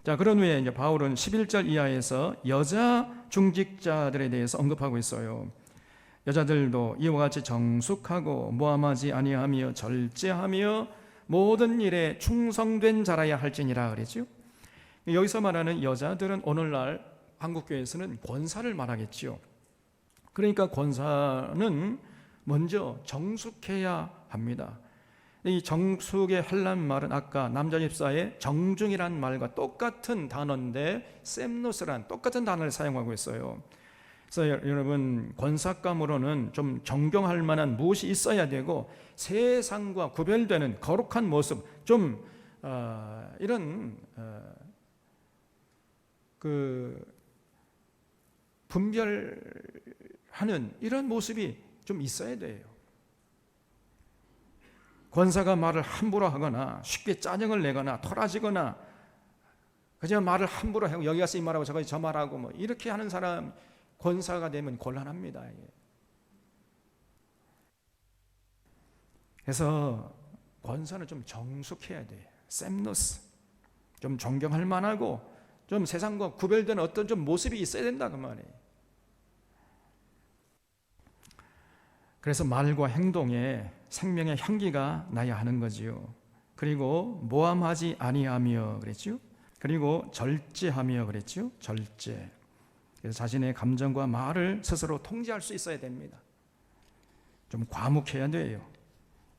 자, 그런 후에 이제 바울은 11절 이하에서 여자 중직자들에 대해서 언급하고 있어요. 여자들도 이와 같이 정숙하고 모함하지 아니하며 절제하며 모든 일에 충성된 자라야 할지니라 그랬죠. 여기서 말하는 여자들은 오늘날 한국교회에서는 권사를 말하겠지요. 그러니까 권사는 먼저 정숙해야 합니다. 이 정숙의 할란 말은 아까 남자 집사의 정중이란 말과 똑같은 단어인데 셈노스란 똑같은 단어를 사용하고 있어요. 그래서 여러분, 권사감으로는 좀 존경할 만한 무엇이 있어야 되고 세상과 구별되는 거룩한 모습, 좀 이런 분별하는 이런 모습이 좀 있어야 돼요. 권사가 말을 함부로 하거나 쉽게 짜증을 내거나 토라지거나 그저 말을 함부로 하고 여기 가서 이 말하고 저기 저 말하고 뭐 이렇게 하는 사람 권사가 되면 곤란합니다. 그래서 권사는 좀 정숙해야 돼요. 셈노스, 좀 존경할 만하고 좀 세상과 구별되는 어떤 좀 모습이 있어야 된다 그 말이에요. 그래서 말과 행동에 생명의 향기가 나야 하는 거지요. 그리고 모함하지 아니하며 그랬죠. 그리고 절제하며 그랬죠. 절제. 그래서 자신의 감정과 말을 스스로 통제할 수 있어야 됩니다. 좀 과묵해야 돼요.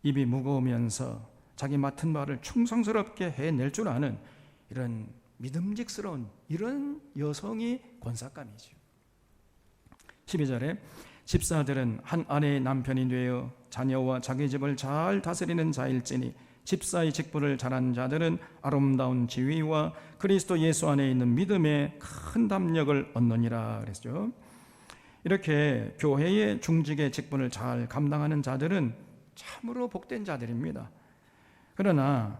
입이 무거우면서 자기 맡은 말을 충성스럽게 해낼 줄 아는 이런 믿음직스러운 이런 여성이 권사감이죠. 12절에 집사들은 한 아내의 남편이 되어 자녀와 자기 집을 잘 다스리는 자일지니 집사의 직분을 잘한 자들은 아름다운 지위와 그리스도 예수 안에 있는 믿음에 큰 담력을 얻느니라 그랬죠. 이렇게 교회의 중직의 직분을 잘 감당하는 자들은 참으로 복된 자들입니다. 그러나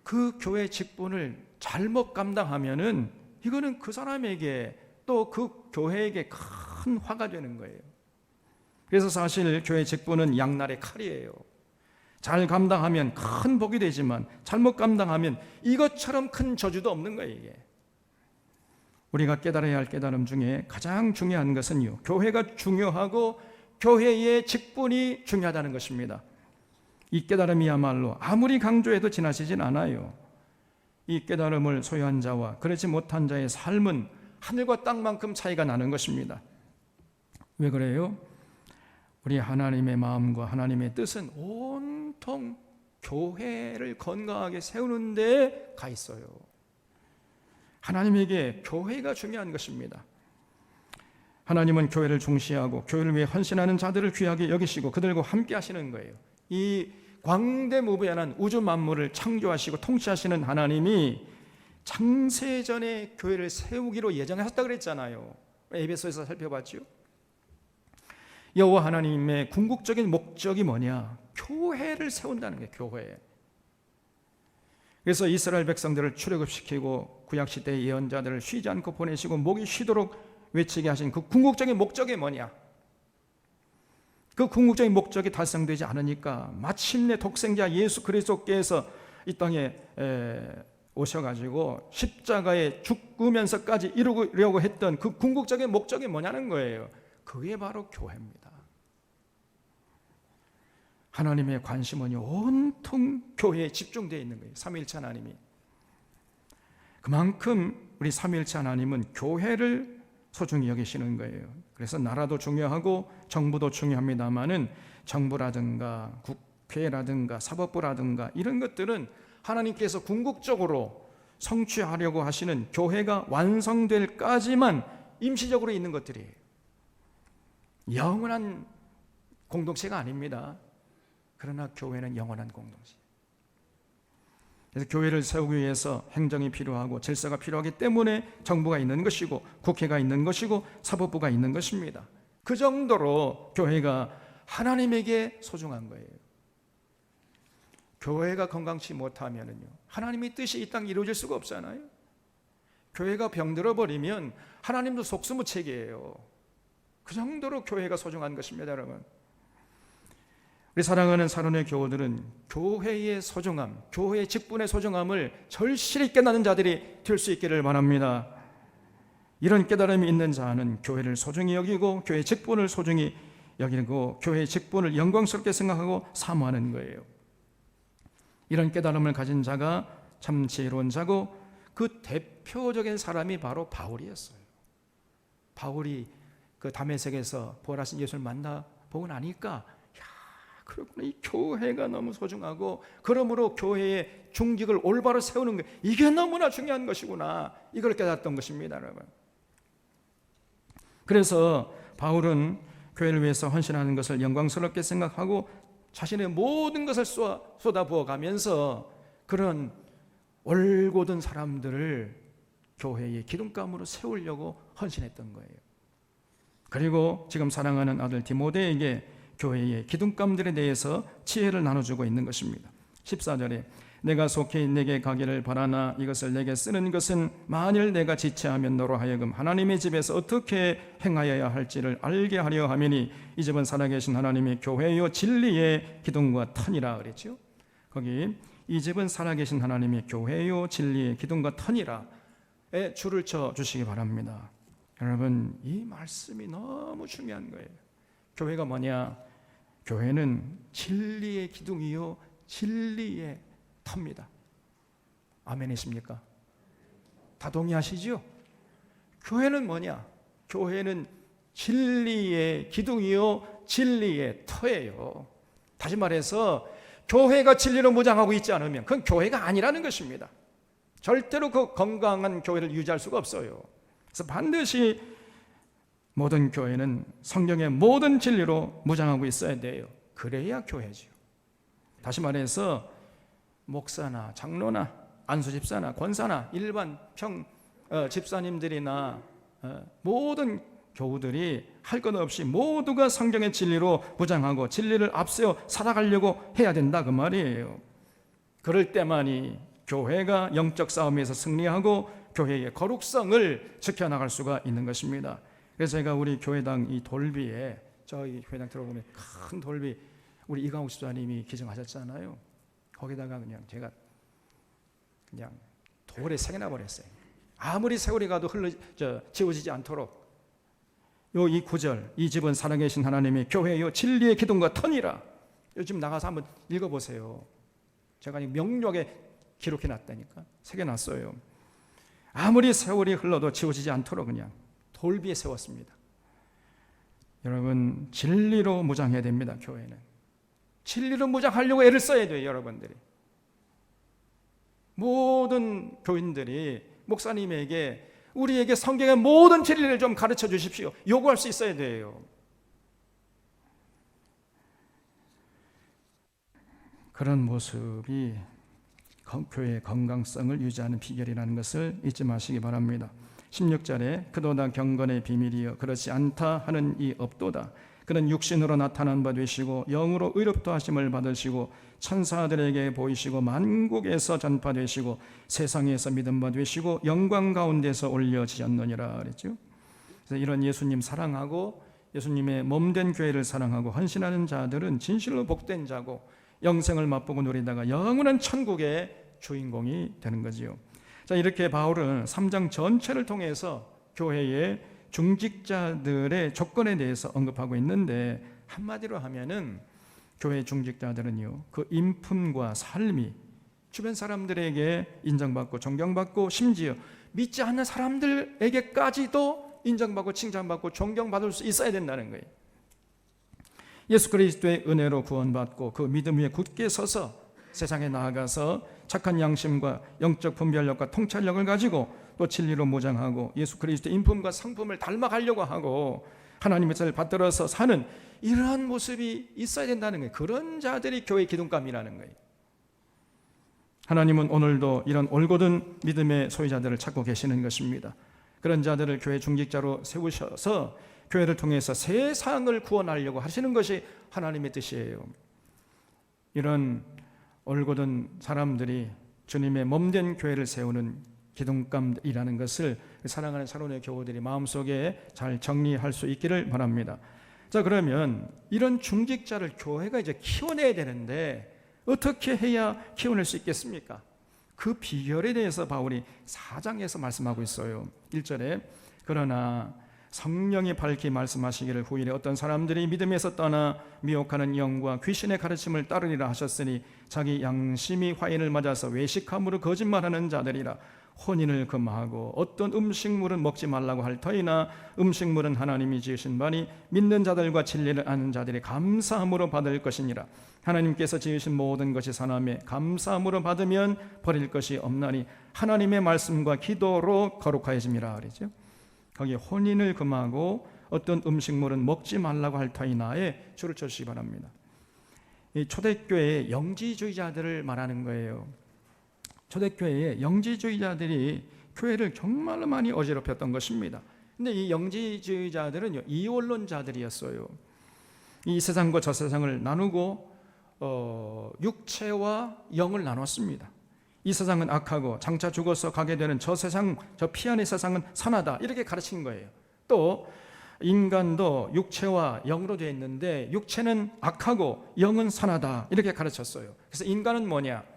그 교회 직분을 잘못 감당하면은 이거는 그 사람에게 또 그 교회에게 큰 화가 되는 거예요. 그래서 사실 교회 직분은 양날의 칼이에요. 잘 감당하면 큰 복이 되지만 잘못 감당하면 이것처럼 큰 저주도 없는 거예요. 이게 우리가 깨달아야 할 깨달음 중에 가장 중요한 것은요, 교회가 중요하고 교회의 직분이 중요하다는 것입니다. 이 깨달음이야말로 아무리 강조해도 지나치진 않아요. 이 깨달음을 소유한 자와 그렇지 못한 자의 삶은 하늘과 땅만큼 차이가 나는 것입니다. 왜 그래요? 우리 하나님의 마음과 하나님의 뜻은 온통 교회를 건강하게 세우는 데 가 있어요. 하나님에게 교회가 중요한 것입니다. 하나님은 교회를 중시하고 교회를 위해 헌신하는 자들을 귀하게 여기시고 그들과 함께 하시는 거예요. 이 광대무비한 우주 만물을 창조하시고 통치하시는 하나님이 창세전에 교회를 세우기로 예정하셨다고 그랬잖아요. 에베소에서 살펴봤죠. 여호와 하나님의 궁극적인 목적이 뭐냐? 교회를 세운다는 거예요. 교회. 그래서 이스라엘 백성들을 출애굽시키고 구약시대의 예언자들을 쉬지 않고 보내시고 목이 쉬도록 외치게 하신 그 궁극적인 목적이 뭐냐? 그 궁극적인 목적이 달성되지 않으니까 마침내 독생자 예수 그리스도께서 이 땅에 오셔가지고 십자가에 죽으면서까지 이루려고 했던 그 궁극적인 목적이 뭐냐는 거예요. 그게 바로 교회입니다. 하나님의 관심은 온통 교회에 집중되어 있는 거예요. 삼위일체 하나님이. 그만큼 우리 삼위일체 하나님은 교회를 소중히 여기시는 거예요. 그래서 나라도 중요하고 정부도 중요합니다만은 정부라든가 국회라든가 사법부라든가 이런 것들은 하나님께서 궁극적으로 성취하려고 하시는 교회가 완성될 까지만 임시적으로 있는 것들이에요. 영원한 공동체가 아닙니다. 그러나 교회는 영원한 공동체. 그래서 교회를 세우기 위해서 행정이 필요하고 질서가 필요하기 때문에 정부가 있는 것이고 국회가 있는 것이고 사법부가 있는 것입니다. 그 정도로 교회가 하나님에게 소중한 거예요. 교회가 건강치 못하면요, 하나님의 뜻이 이 땅에 이루어질 수가 없잖아요. 교회가 병들어 버리면 하나님도 속수무책이에요. 그 정도로 교회가 소중한 것입니다, 여러분. 우리 사랑하는 사론의 교우들은 교회의 소중함, 교회의 직분의 소중함을 절실히 깨닫는 자들이 될 수 있기를 바랍니다. 이런 깨달음이 있는 자는 교회를 소중히 여기고 교회의 직분을 소중히 여기고 교회의 직분을 영광스럽게 생각하고 사모하는 거예요. 이런 깨달음을 가진 자가 참 지혜로운 자고 그 대표적인 사람이 바로 바울이었어요. 바울이 그 다메섹에서 부활하신 예수를 만나보고 나니까 그렇구나, 이 교회가 너무 소중하고 그러므로 교회의 중직을 올바로 세우는 게 이게 너무나 중요한 것이구나, 이걸 깨닫던 것입니다, 여러분. 그래서 바울은 교회를 위해서 헌신하는 것을 영광스럽게 생각하고 자신의 모든 것을 쏟아부어 가면서 그런 올곧은 사람들을 교회의 기둥감으로 세우려고 헌신했던 거예요. 그리고 지금 사랑하는 아들 디모데에게 교회의 기둥감들에 대해서 지혜를 나눠주고 있는 것입니다. 14절에 내가 속히 내게 가기를 바라나 이것을 내게 쓰는 것은 만일 내가 지체하면 너로 하여금 하나님의 집에서 어떻게 행하여야 할지를 알게 하려 함이니 이 집은 살아계신 하나님의 교회요 진리의 기둥과 터니라 그랬죠. 거기 이 집은 살아계신 하나님의 교회요 진리의 기둥과 터니라에 줄을 쳐 주시기 바랍니다. 여러분, 이 말씀이 너무 중요한 거예요. 교회가 뭐냐? 교회는 진리의 기둥이요 진리의 터입니다. 아멘이십니까? 다 동의하시죠? 교회는 뭐냐? 교회는 진리의 기둥이요 진리의 터예요. 다시 말해서 교회가 진리로 무장하고 있지 않으면 그건 교회가 아니라는 것입니다. 절대로 그 건강한 교회를 유지할 수가 없어요. 그래서 반드시 모든 교회는 성경의 모든 진리로 무장하고 있어야 돼요. 그래야 교회죠. 다시 말해서 목사나 장로나 안수집사나 권사나 일반 집사님들이나 모든 교우들이 할 것 없이 모두가 성경의 진리로 무장하고 진리를 앞세워 살아가려고 해야 된다 그 말이에요. 그럴 때만이 교회가 영적 싸움에서 승리하고 교회의 거룩성을 지켜나갈 수가 있는 것입니다. 그래서 제가 우리 교회당 이 돌비에, 저희 교회당 들어보면 큰 돌비 우리 이강욱 집사님이 기증하셨잖아요. 거기다가 그냥 제가 그냥 돌에 새겨놔 버렸어요. 아무리 세월이 가도 지워지지 않도록 이 구절, 이 집은 살아계신 하나님의 교회요 진리의 기둥과 터니라. 요즘 나가서 한번 읽어보세요. 제가 명료하게 기록해놨다니까, 새겨놨어요. 아무리 세월이 흘러도 지워지지 않도록 그냥 돌비에 세웠습니다. 여러분, 진리로 무장해야 됩니다. 교회는 진리로 무장하려고 애를 써야 돼요. 여러분들이, 모든 교인들이 목사님에게 우리에게 성경의 모든 진리를 좀 가르쳐 주십시오 요구할 수 있어야 돼요. 그런 모습이 교회의 건강성을 유지하는 비결이라는 것을 잊지 마시기 바랍니다. 16절에 그도다 경건의 비밀이여 그렇지 않다 하는 이 없도다. 그는 육신으로 나타난 바 되시고 영으로 의롭다 하심을 받으시고 천사들에게 보이시고 만국에서 전파되시고 세상에서 믿음 바 되시고 영광 가운데서 올려지셨느니라 그랬죠. 그래서 이런 예수님 사랑하고 예수님의 몸된 교회를 사랑하고 헌신하는 자들은 진실로 복된 자고 영생을 맛보고 누리다가 영원한 천국의 주인공이 되는 거지요. 자, 이렇게 바울은 3장 전체를 통해서 교회의 중직자들의 조건에 대해서 언급하고 있는데, 한마디로 하면은 교회 중직자들은요, 그 인품과 삶이 주변 사람들에게 인정받고 존경받고 심지어 믿지 않는 사람들에게까지도 인정받고 칭찬받고 존경받을 수 있어야 된다는 거예요. 예수 그리스도의 은혜로 구원받고 그 믿음 위에 굳게 서서 세상에 나아가서 착한 양심과 영적 분별력과 통찰력을 가지고 또 진리로 무장하고 예수 그리스도의 인품과 성품을 닮아가려고 하고 하나님의 뜻을 받들어서 사는 이러한 모습이 있어야 된다는 거예요. 그런 자들이 교회 기둥감이라는 거예요. 하나님은 오늘도 이런 올곧은 믿음의 소유자들을 찾고 계시는 것입니다. 그런 자들을 교회 중직자로 세우셔서 교회를 통해서 세상을 구원하려고 하시는 것이 하나님의 뜻이에요. 이런 올곧은 사람들이 주님의 몸된 교회를 세우는 기둥감이라는 것을 사랑하는 사론의 교우들이 마음속에 잘 정리할 수 있기를 바랍니다. 자, 그러면 이런 중직자를 교회가 이제 키워내야 되는데 어떻게 해야 키워낼 수 있겠습니까? 그 비결에 대해서 바울이 4장에서 말씀하고 있어요. 1절에 그러나 성령이 밝히 말씀하시기를 후일에 어떤 사람들이 믿음에서 떠나 미혹하는 영과 귀신의 가르침을 따르리라 하셨으니 자기 양심이 화인을 맞아서 외식함으로 거짓말하는 자들이라. 혼인을 금하고 어떤 음식물은 먹지 말라고 할 터이나 음식물은 하나님이 지으신 바니 믿는 자들과 진리를 아는 자들이 감사함으로 받을 것이니라. 하나님께서 지으신 모든 것이 선함에 감사함으로 받으면 버릴 것이 없나니 하나님의 말씀과 기도로 거룩하여짐이라 그러죠. 거기 혼인을 금하고 어떤 음식물은 먹지 말라고 할 터이나에 줄을 쳐주시기 바랍니다. 이 초대교회의 영지주의자들을 말하는 거예요. 초대교회의 영지주의자들이 교회를 정말로 많이 어지럽혔던 것입니다. 근데 이 영지주의자들은 이원론자들이었어요. 이 세상과 저 세상을 나누고 육체와 영을 나눴습니다. 이 세상은 악하고 장차 죽어서 가게 되는 저 세상, 저 피안의 세상은 선하다, 이렇게 가르친 거예요. 또 인간도 육체와 영으로 되어 있는데 육체는 악하고 영은 선하다, 이렇게 가르쳤어요. 그래서 인간은 뭐냐?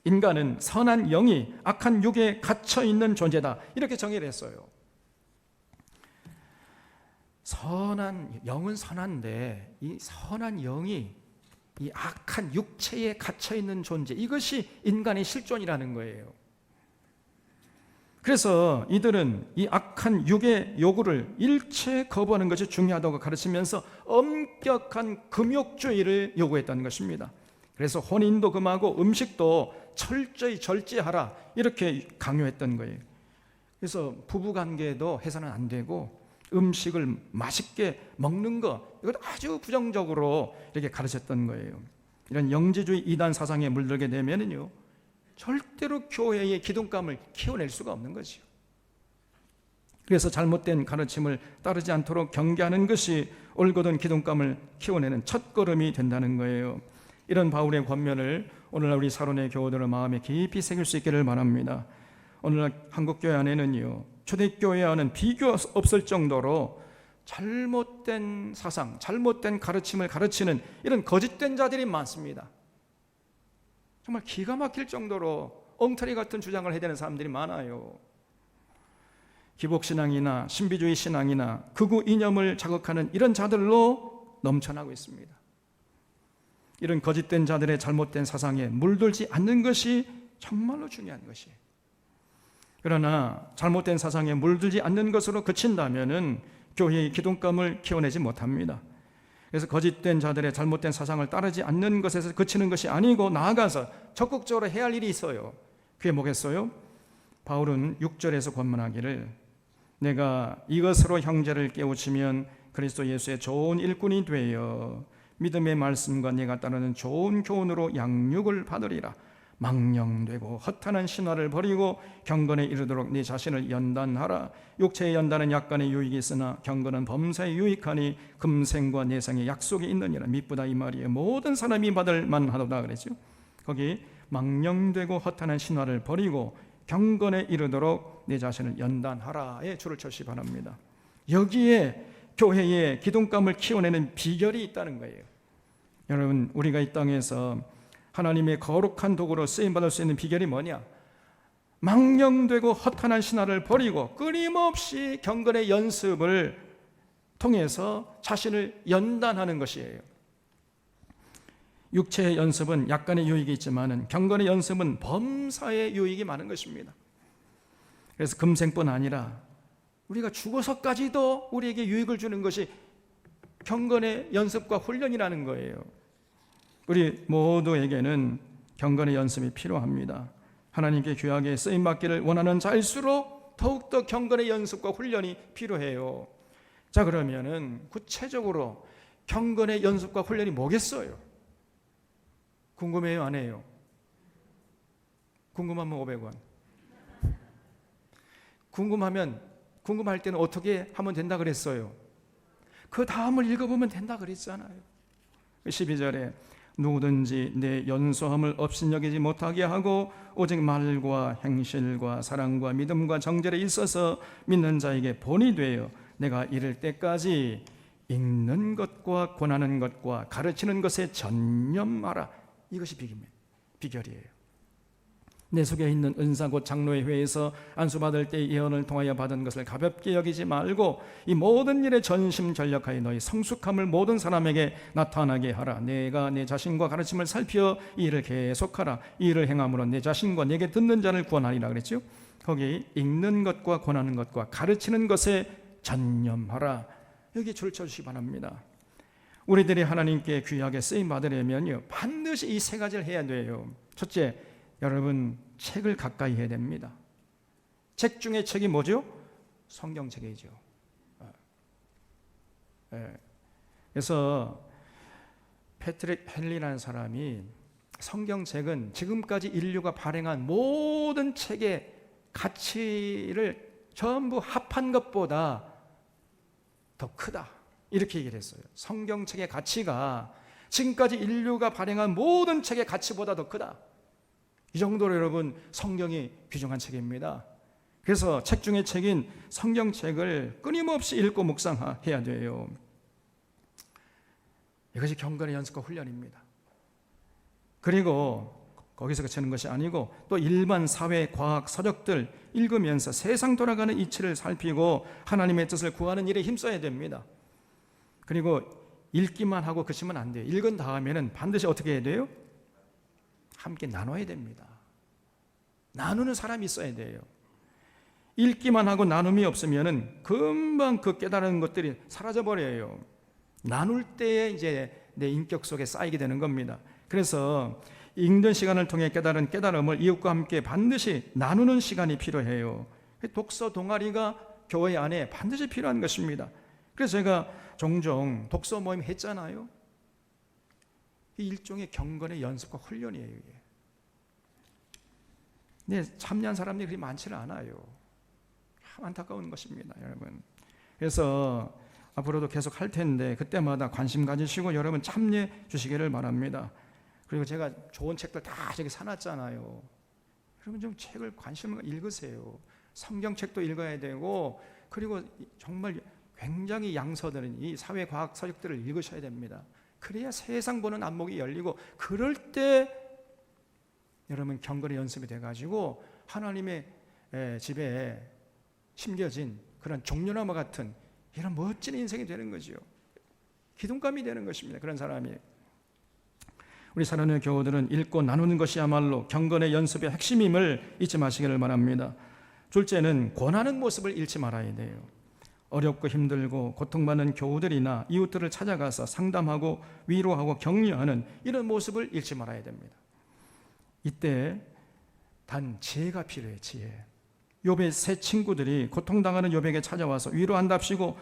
인간은 선한 영이 악한 육에 갇혀 있는 존재다, 이렇게 정의를 했어요. 선한 영은 선한데 이 선한 영이 이 악한 육체에 갇혀 있는 존재, 이것이 인간의 실존이라는 거예요. 그래서 이들은 이 악한 육의 요구를 일체 거부하는 것이 중요하다고 가르치면서 엄격한 금욕주의를 요구했다는 것입니다. 그래서 혼인도 금하고 음식도 철저히 절제하라, 이렇게 강요했던 거예요. 그래서 부부관계도 해서는 안 되고 음식을 맛있게 먹는 것, 이걸 아주 부정적으로 이렇게 가르쳤던 거예요. 이런 영지주의 이단 사상에 물들게 되면은요, 절대로 교회의 기둥감을 키워낼 수가 없는 거죠. 그래서 잘못된 가르침을 따르지 않도록 경계하는 것이 올곧은 기둥감을 키워내는 첫걸음이 된다는 거예요. 이런 바울의 권면을 오늘날 우리 사론의 교우들의 마음에 깊이 새길 수 있기를 바랍니다. 오늘날 한국교회 안에는요, 초대교회와는 비교 없을 정도로 잘못된 사상, 잘못된 가르침을 가르치는 이런 거짓된 자들이 많습니다. 정말 기가 막힐 정도로 엉터리 같은 주장을 해야 되는 사람들이 많아요. 기복신앙이나 신비주의 신앙이나 극우 이념을 자극하는 이런 자들로 넘쳐나고 있습니다. 이런 거짓된 자들의 잘못된 사상에 물들지 않는 것이 정말로 중요한 것이에요. 그러나 잘못된 사상에 물들지 않는 것으로 그친다면은 교회의 기둥감을 키워내지 못합니다. 그래서 거짓된 자들의 잘못된 사상을 따르지 않는 것에서 그치는 것이 아니고 나아가서 적극적으로 해야 할 일이 있어요. 그게 뭐겠어요? 바울은 6절에서 권면하기를 내가 이것으로 형제를 깨우치면 그리스도 예수의 좋은 일꾼이 되어 믿음의 말씀과 네가 따르는 좋은 교훈으로 양육을 받으리라. 망령되고 허탄한 신화를 버리고 경건에 이르도록 네 자신을 연단하라. 육체의 연단은 약간의 유익이 있으나 경건은 범사에 유익하니 금생과 내생의 약속이 있느니라. 미쁘다 이 말이에요. 모든 사람이 받을 만하도다 그랬죠. 거기 망령되고 허탄한 신화를 버리고 경건에 이르도록 네 자신을 연단하라에 줄을 쳐시 바랍니다. 여기에 교회의 기둥감을 키워내는 비결이 있다는 거예요. 여러분, 우리가 이 땅에서 하나님의 거룩한 도구로 쓰임받을 수 있는 비결이 뭐냐? 망령되고 허탄한 신화를 버리고 끊임없이 경건의 연습을 통해서 자신을 연단하는 것이에요. 육체의 연습은 약간의 유익이 있지만 경건의 연습은 범사의 유익이 많은 것입니다. 그래서 금생뿐 아니라 우리가 죽어서까지도 우리에게 유익을 주는 것이 경건의 연습과 훈련이라는 거예요. 우리 모두에게는 경건의 연습이 필요합니다. 하나님께 귀하게 쓰임받기를 원하는 자일수록 더욱더 경건의 연습과 훈련이 필요해요. 자, 그러면은 구체적으로 경건의 연습과 훈련이 뭐겠어요? 궁금해요, 안 해요? 궁금하면 500원. 궁금할 때는 어떻게 하면 된다 그랬어요? 그 다음을 읽어보면 된다 그랬잖아요. 12절에 누구든지 내 연소함을 업신여기지 못하게 하고 오직 말과 행실과 사랑과 믿음과 정절에 있어서 믿는 자에게 본이 되어 내가 이를 때까지 읽는 것과 권하는 것과 가르치는 것에 전념하라. 이것이 비결이에요. 내 속에 있는 은사 곧 장로의 회에서 안수받을 때 예언을 통하여 받은 것을 가볍게 여기지 말고 이 모든 일에 전심전력하여 너희 성숙함을 모든 사람에게 나타나게 하라. 내가 내 자신과 가르침을 살피어 이 일을 계속하라. 이 일을 행함으로 내 자신과 내게 듣는 자를 구원하리라 그랬죠. 거기 읽는 것과 권하는 것과 가르치는 것에 전념하라. 여기 줄쳐주시기 바랍니다. 우리들이 하나님께 귀하게 쓰임 받으려면요, 반드시 이 세 가지를 해야 돼요. 첫째, 여러분 책을 가까이 해야 됩니다. 책 중에 책이 뭐죠? 성경책이죠. 그래서 패트릭 헨리라는 사람이 성경책은 지금까지 인류가 발행한 모든 책의 가치를 전부 합한 것보다 더 크다, 이렇게 얘기를 했어요. 성경책의 가치가 지금까지 인류가 발행한 모든 책의 가치보다 더 크다. 이 정도로 여러분 성경이 귀중한 책입니다. 그래서 책 중에 책인 성경책을 끊임없이 읽고 묵상해야 돼요. 이것이 경건의 연습과 훈련입니다. 그리고 거기서 그치는 것이 아니고 또 일반 사회 과학 서적들 읽으면서 세상 돌아가는 이치를 살피고 하나님의 뜻을 구하는 일에 힘써야 됩니다. 그리고 읽기만 하고 그치면 안 돼요. 읽은 다음에는 반드시 어떻게 해야 돼요? 함께 나눠야 됩니다. 나누는 사람이 있어야 돼요. 읽기만 하고 나눔이 없으면은 금방 그 깨달은 것들이 사라져버려요. 나눌 때에 이제 내 인격 속에 쌓이게 되는 겁니다. 그래서 읽는 시간을 통해 깨달은 깨달음을 이웃과 함께 반드시 나누는 시간이 필요해요. 독서 동아리가 교회 안에 반드시 필요한 것입니다. 그래서 제가 종종 독서 모임 했잖아요. 이 일종의 경건의 연습과 훈련이에요. 이게. 근데 참여한 사람들이 그리 많지는 않아요. 참 안타까운 것입니다, 여러분. 그래서 앞으로도 계속 할 텐데 그때마다 관심 가지시고 여러분 참여해 주시기를 바랍니다. 그리고 제가 좋은 책들 다 저기 사놨잖아요. 여러분 좀 책을 관심을 읽으세요. 성경책도 읽어야 되고, 그리고 정말 굉장히 양서들은 이 사회과학 서적들을 읽으셔야 됩니다. 그래야 세상 보는 안목이 열리고, 그럴 때 여러분 경건의 연습이 돼가지고 하나님의 집에 심겨진 그런 종려나무 같은 이런 멋진 인생이 되는 거죠. 기둥감이 되는 것입니다. 그런 사람이. 우리 사랑하는 교우들은 읽고 나누는 것이야말로 경건의 연습의 핵심임을 잊지 마시기를 바랍니다. 둘째는 권하는 모습을 잃지 말아야 돼요. 어렵고 힘들고 고통받는 교우들이나 이웃들을 찾아가서 상담하고 위로하고 격려하는 이런 모습을 잃지 말아야 됩니다. 이때 단 지혜가 필요해요. 지혜. 욥의 세 친구들이 고통당하는 욥에게 찾아와서 위로한답시고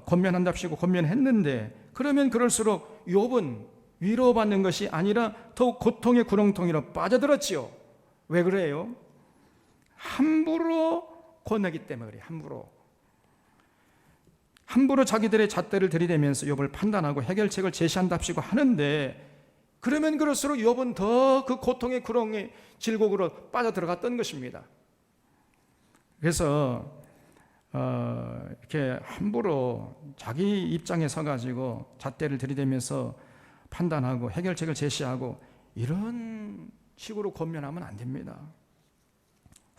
권면한답시고 권면했는데, 그러면 그럴수록 욥은 위로받는 것이 아니라 더욱 고통의 구렁텅이로 빠져들었지요. 왜 그래요? 함부로 권하기 때문에 그래요. 함부로 자기들의 잣대를 들이대면서 욥을 판단하고 해결책을 제시한답시고 하는데, 그러면 그럴수록 욥은 더 그 고통의 구렁이 질곡으로 빠져들어갔던 것입니다. 그래서 이렇게 함부로 자기 입장에 서가지고 잣대를 들이대면서 판단하고 해결책을 제시하고 이런 식으로 권면하면 안 됩니다.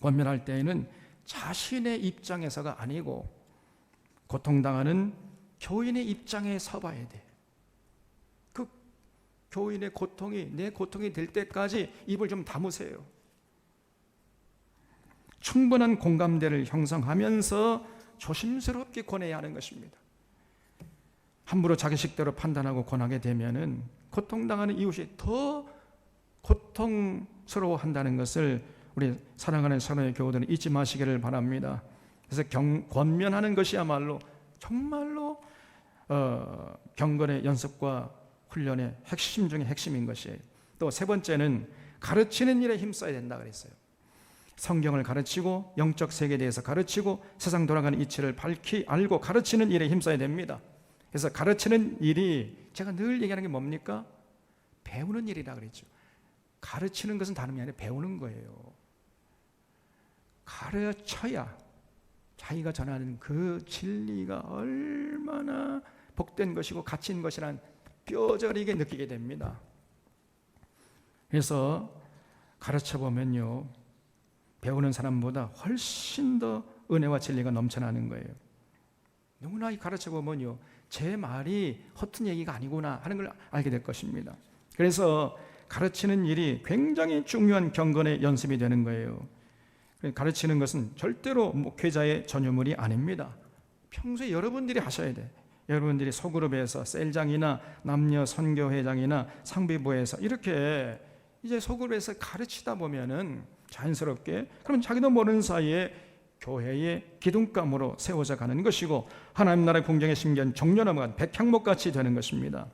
권면할 때에는 자신의 입장에서가 아니고 고통당하는 교인의 입장에 서봐야 돼. 그 교인의 고통이 내 고통이 될 때까지 입을 좀 다무세요. 충분한 공감대를 형성하면서 조심스럽게 권해야 하는 것입니다. 함부로 자기 식대로 판단하고 권하게 되면은 고통당하는 이웃이 더 고통스러워한다는 것을 우리 사랑하는 사랑의 교우들은 잊지 마시기를 바랍니다. 그래서 권면하는 것이야말로 정말로 경건의 연습과 훈련의 핵심 중에 핵심인 것이에요. 또 세 번째는 가르치는 일에 힘써야 된다 그랬어요. 성경을 가르치고 영적 세계에 대해서 가르치고 세상 돌아가는 이치를 밝히 알고 가르치는 일에 힘써야 됩니다. 그래서 가르치는 일이 제가 늘 얘기하는 게 뭡니까? 배우는 일이라 그랬죠. 가르치는 것은 다름이 아니라 배우는 거예요. 가르쳐야 자기가 전하는 그 진리가 얼마나 복된 것이고 가치 있는 것이란 뼈저리게 느끼게 됩니다. 그래서 가르쳐 보면요, 배우는 사람보다 훨씬 더 은혜와 진리가 넘쳐나는 거예요. 누구나 가르쳐 보면요, 제 말이 허튼 얘기가 아니구나 하는 걸 알게 될 것입니다. 그래서 가르치는 일이 굉장히 중요한 경건의 연습이 되는 거예요. 가르치는 것은 절대로 목회자의 전유물이 아닙니다. 평소에 여러분들이 하셔야 돼. 여러분들이 소그룹에서 셀장이나 남녀 선교회장이나 상비부에서 이렇게 이제 소그룹에서 가르치다 보면은 자연스럽게 그럼 자기도 모르는 사이에 교회의 기둥감으로 세워져 가는 것이고 하나님 나라의 궁정에 심기한 종려나무가 백향목같이 되는 것입니다.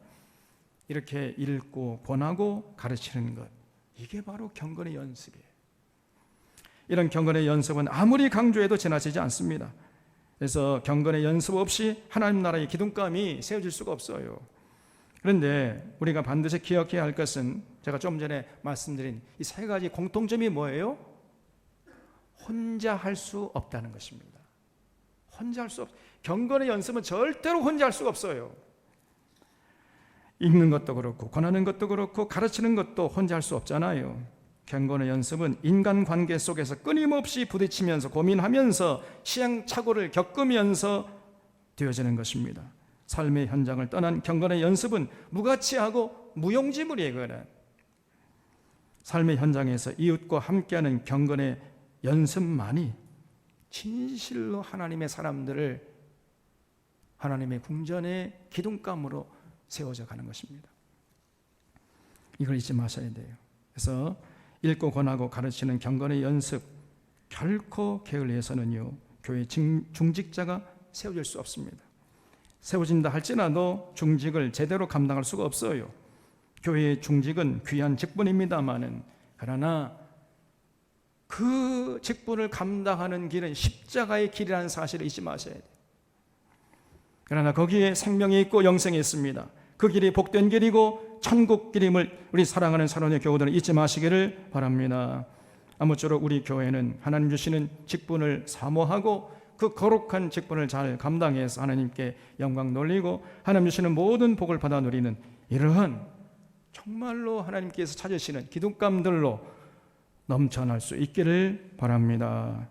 이렇게 읽고 권하고 가르치는 것, 이게 바로 경건의 연습이에요. 이런 경건의 연습은 아무리 강조해도 지나치지 않습니다. 그래서 경건의 연습 없이 하나님 나라의 기둥감이 세워질 수가 없어요. 그런데 우리가 반드시 기억해야 할 것은 제가 좀 전에 말씀드린 이 세 가지 공통점이 뭐예요? 혼자 할 수 없다는 것입니다. 혼자 할 수 없. 경건의 연습은 절대로 혼자 할 수가 없어요. 읽는 것도 그렇고 권하는 것도 그렇고 가르치는 것도 혼자 할 수 없잖아요. 경건의 연습은 인간관계 속에서 끊임없이 부딪히면서 고민하면서 시행착오를 겪으면서 되어지는 것입니다. 삶의 현장을 떠난 경건의 연습은 무가치하고 무용지물이에요. 그거는 삶의 현장에서 이웃과 함께하는 경건의 연습만이 진실로 하나님의 사람들을 하나님의 궁전의 기둥감으로 세워져 가는 것입니다. 이걸 잊지 마셔야 돼요. 그래서 읽고 권하고 가르치는 경건의 연습, 결코 게을리해서는요 교회 중직자가 세워질 수 없습니다. 세워진다 할지라도 중직을 제대로 감당할 수가 없어요. 교회의 중직은 귀한 직분입니다마는, 그러나 그 직분을 감당하는 길은 십자가의 길이라는 사실을 잊지 마셔야 돼요. 그러나 거기에 생명이 있고 영생이 있습니다. 그 길이 복된 길이고 천국 길임을 우리 사랑하는 사랑의 교우들은 잊지 마시기를 바랍니다. 아무쪼록 우리 교회는 하나님 주시는 직분을 사모하고 그 거룩한 직분을 잘 감당해서 하나님께 영광 돌리고 하나님 주시는 모든 복을 받아 누리는 이러한 정말로 하나님께서 찾으시는 기둥감들로 넘쳐날 수 있기를 바랍니다.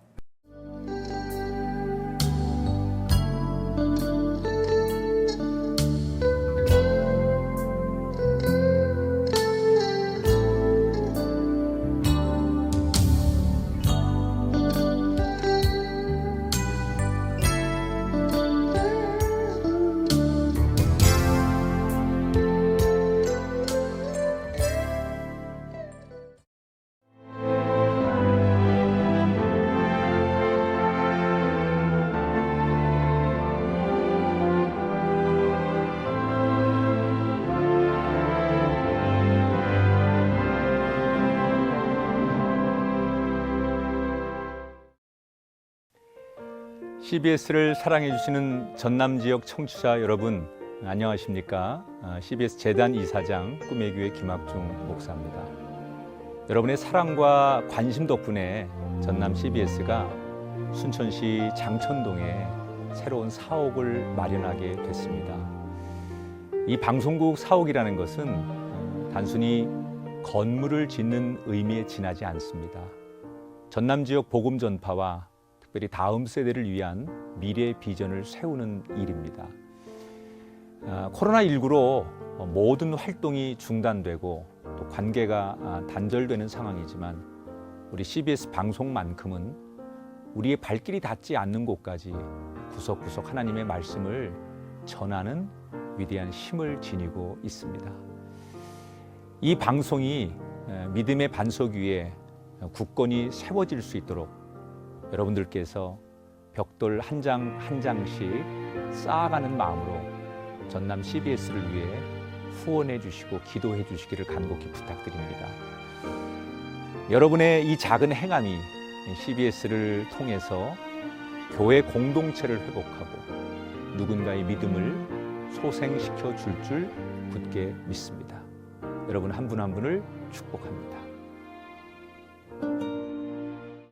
CBS를 사랑해 주시는 전남 지역 청취자 여러분, 안녕하십니까? CBS 재단 이사장 꿈의 교회 김학중 목사입니다. 여러분의 사랑과 관심 덕분에 전남 CBS가 순천시 장천동에 새로운 사옥을 마련하게 됐습니다. 이 방송국 사옥이라는 것은 단순히 건물을 짓는 의미에 지나지 않습니다. 전남 지역 복음 전파와 특별히 다음 세대를 위한 미래 비전을 세우는 일입니다. 코로나19로 모든 활동이 중단되고 또 관계가 단절되는 상황이지만 우리 CBS 방송만큼은 우리의 발길이 닿지 않는 곳까지 구석구석 하나님의 말씀을 전하는 위대한 힘을 지니고 있습니다. 이 방송이 믿음의 반석 위에 굳건히 세워질 수 있도록 여러분들께서 벽돌 한 장 한 장씩 쌓아가는 마음으로 전남 CBS를 위해 후원해 주시고 기도해 주시기를 간곡히 부탁드립니다. 여러분의 이 작은 행함이 CBS를 통해서 교회 공동체를 회복하고 누군가의 믿음을 소생시켜 줄 굳게 믿습니다. 여러분 한 분 한 분을 축복합니다.